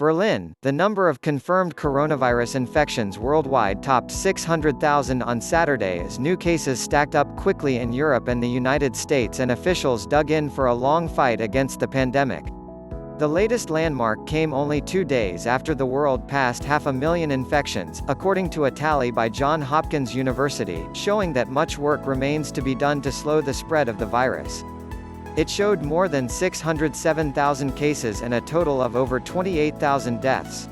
Berlin, the number of confirmed coronavirus infections worldwide topped 600,000 on Saturday as new cases stacked up quickly in Europe and the United States, and officials dug in for a long fight against the pandemic. The latest landmark came only 2 days after the world passed 500,000 infections, according to a tally by John Hopkins University, showing that much work remains to be done to slow the spread of the virus. It showed more than 607,000 cases and a total of over 28,000 deaths.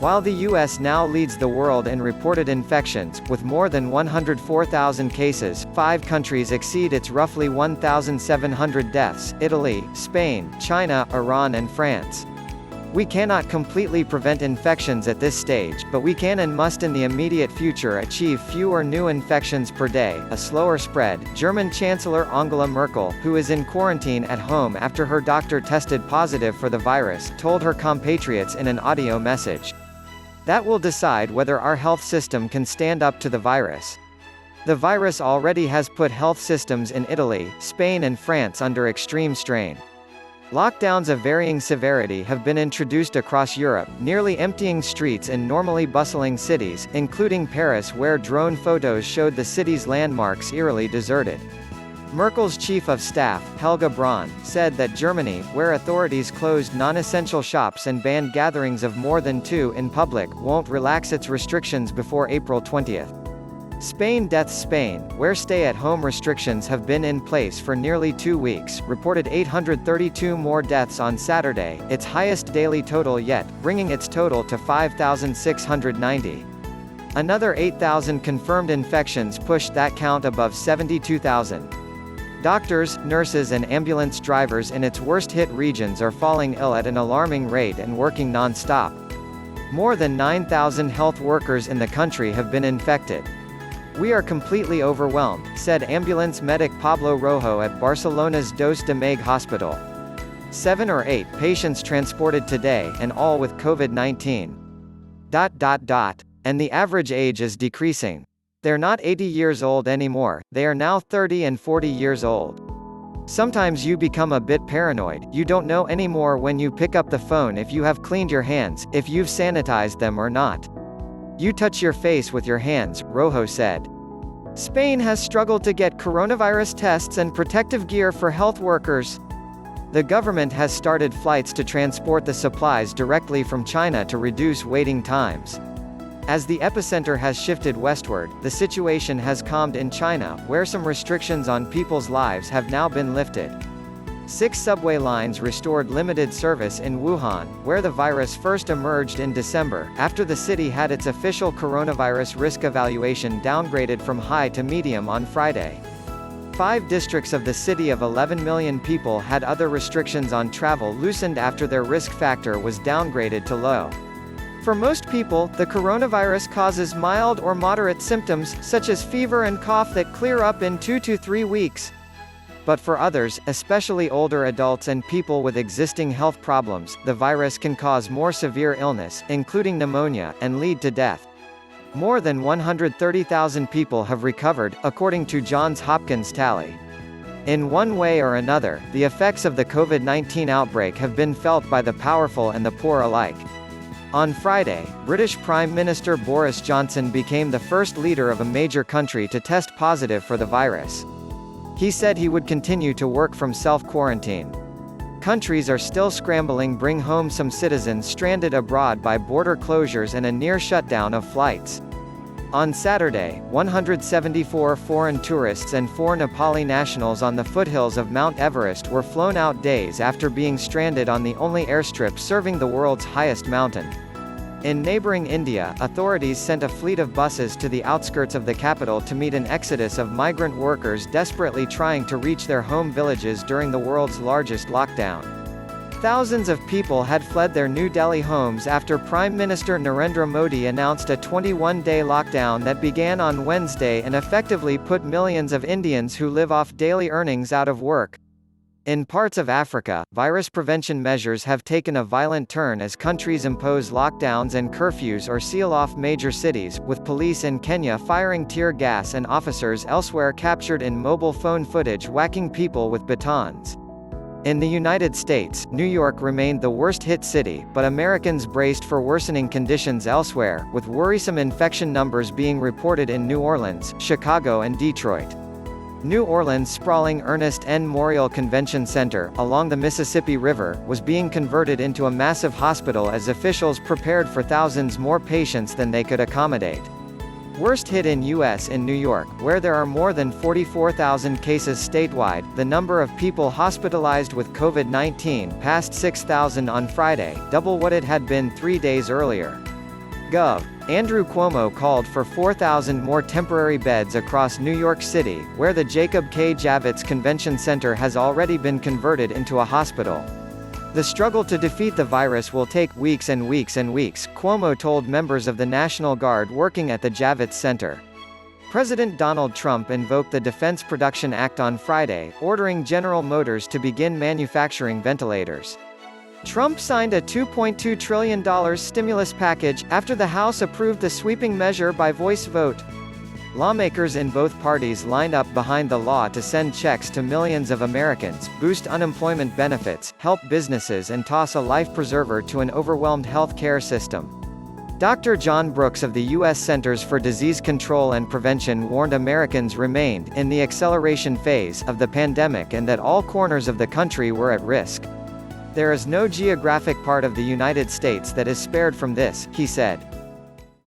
While the U.S. now leads the world in reported infections, with more than 104,000 cases, 5 countries exceed its roughly 1,700 deaths: Italy, Spain, China, Iran and France. We cannot completely prevent infections at this stage, but we can and must in the immediate future achieve fewer new infections per day, a slower spread, German Chancellor Angela Merkel, who is in quarantine at home after her doctor tested positive for the virus, told her compatriots in an audio message. That will decide whether our health system can stand up to the virus. The virus already has put health systems in Italy, Spain and France under extreme strain. Lockdowns of varying severity have been introduced across Europe, nearly emptying streets in normally bustling cities, including Paris, where drone photos showed the city's landmarks eerily deserted. Merkel's chief of staff, Helge Braun, said that Germany, where authorities closed non-essential shops and banned gatherings of more than 2 in public, won't relax its restrictions before April 20th. Spain, where stay-at-home restrictions have been in place for nearly 2 weeks, reported 832 more deaths on Saturday, its highest daily total yet, bringing its total to 5,690. Another 8,000 confirmed infections pushed that count above 72,000. Doctors, nurses and ambulance drivers in its worst-hit regions are falling ill at an alarming rate and working non-stop. More than 9,000 health workers in the country have been infected. "We are completely overwhelmed," said ambulance medic Pablo Rojo at Barcelona's Dos de Maig hospital. 7 or 8 patients transported today, and all with COVID-19. And the average age is decreasing. They're not 80 years old anymore, they are now 30 and 40 years old. Sometimes you become a bit paranoid, you don't know anymore when you pick up the phone if you have cleaned your hands, if you've sanitized them or not. You touch your face with your hands, Rojo said. Spain has struggled to get coronavirus tests and protective gear for health workers. The government has started flights to transport the supplies directly from China to reduce waiting times. As the epicenter has shifted westward, the situation has calmed in China, where some restrictions on people's lives have now been lifted. 6 subway lines restored limited service in Wuhan, where the virus first emerged in December, after the city had its official coronavirus risk evaluation downgraded from high to medium on Friday. 5 districts of the city of 11 million people had other restrictions on travel loosened after their risk factor was downgraded to low. For most people, the coronavirus causes mild or moderate symptoms, such as fever and cough that clear up in 2 to 3 weeks. But for others, especially older adults and people with existing health problems, the virus can cause more severe illness, including pneumonia, and lead to death. More than 130,000 people have recovered, according to Johns Hopkins tally. In one way or another, the effects of the COVID-19 outbreak have been felt by the powerful and the poor alike. On Friday, British Prime Minister Boris Johnson became the first leader of a major country to test positive for the virus. He said he would continue to work from self-quarantine. Countries are still scrambling bring home some citizens stranded abroad by border closures and a near shutdown of flights. On Saturday, 174 foreign tourists and 4 Nepali nationals on the foothills of Mount Everest were flown out days after being stranded on the only airstrip serving the world's highest mountain. In neighboring India, authorities sent a fleet of buses to the outskirts of the capital to meet an exodus of migrant workers desperately trying to reach their home villages during the world's largest lockdown. Thousands of people had fled their New Delhi homes after Prime Minister Narendra Modi announced a 21-day lockdown that began on Wednesday and effectively put millions of Indians who live off daily earnings out of work. In parts of Africa, virus prevention measures have taken a violent turn as countries impose lockdowns and curfews or seal off major cities, with police in Kenya firing tear gas and officers elsewhere captured in mobile phone footage whacking people with batons. In the United States, New York remained the worst-hit city, but Americans braced for worsening conditions elsewhere, with worrisome infection numbers being reported in New Orleans, Chicago and Detroit. New Orleans' sprawling Ernest N. Morial Convention Center, along the Mississippi River, was being converted into a massive hospital as officials prepared for thousands more patients than they could accommodate. Worst hit in U.S. in New York, where there are more than 44,000 cases statewide. The number of people hospitalized with COVID-19 passed 6,000 on Friday, double what it had been 3 days earlier. Gov. Andrew Cuomo called for 4,000 more temporary beds across New York City, where the Jacob K. Javits Convention Center has already been converted into a hospital. The struggle to defeat the virus will take weeks and weeks and weeks, Cuomo told members of the National Guard working at the Javits Center. President Donald Trump invoked the Defense Production Act on Friday, ordering General Motors to begin manufacturing ventilators. Trump signed a $2.2 trillion stimulus package, after the House approved the sweeping measure by voice vote. Lawmakers in both parties lined up behind the law to send checks to millions of Americans, boost unemployment benefits, help businesses and toss a life preserver to an overwhelmed health care system. Dr. John Brooks of the U.S. Centers for Disease Control and Prevention warned Americans remained in the acceleration phase of the pandemic and that all corners of the country were at risk. There is no geographic part of the United States that is spared from this, he said.